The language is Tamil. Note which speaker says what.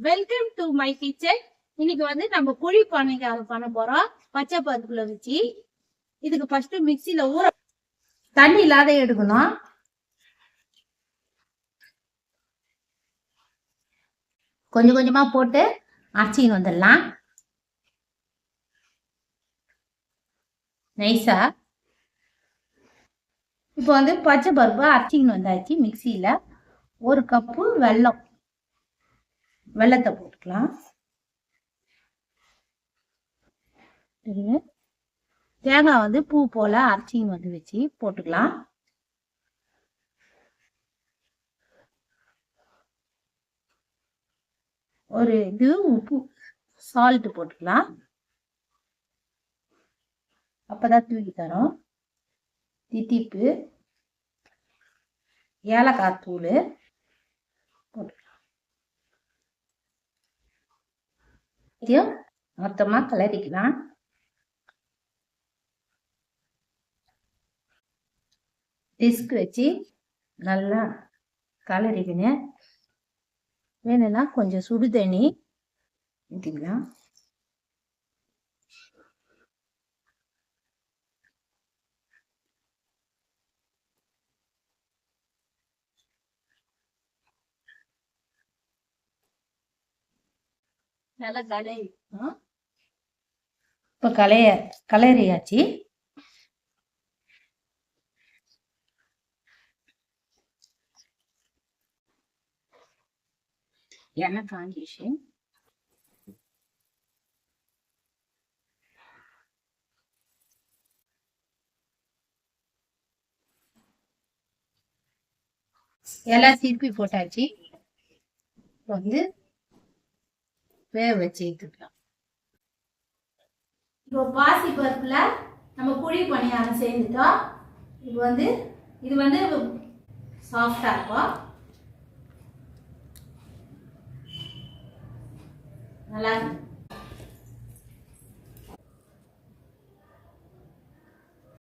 Speaker 1: Welcome to my kitchen. இன்னைக்கு வந்து நம்ம குழி பானைக்காக பண்ண போறோம். பச்சை பருப்புல வச்சு இதுக்கு ஃபர்ஸ்ட் மிக்சியில ஊற தண்ணி இல்லாத எடுக்கணும். கொஞ்சம் கொஞ்சமா போட்டு அரைச்சின்னு வந்துடலாம் நைஸா. இப்போ வந்து பச்சை பருப்பு அரைச்சின்னு வந்தாச்சு. மிக்சியில ஒரு கப்பு வெள்ளத்தை போட்டுக்கலாம். தேங்காய் வந்து பூ போல அரைச்சின்னு வந்து வச்சு போட்டுக்கலாம். ஒரு இது உப்பு சால்ட் போட்டுக்கலாம். அப்பதான் தூக்கி தரும். தித்திப்பு ஏலக்காய் தூள் போட்டுக்கலாம். மொத்தமா கிளறிக்கலாம். டிஸ்க் வச்சு நல்லா கலரிக்கணும். வேணும்னா கொஞ்சம் சுடு தண்ணி ஊற்றிக்கலாம். நல்லா இப்போ கலரியாச்சு. எண்ணெய் காஞ்சிச்சு. எல்லாம் திருப்பி போட்டாச்சு. வந்து வேக வச்சு எடுத்துக்கலாம். இப்போ பாசி பருப்புல நம்ம குழி பணியாரம் சேர்ந்துட்டோம். இது வந்து சாஃப்டா இருக்கும். நல்லா இருக்கு.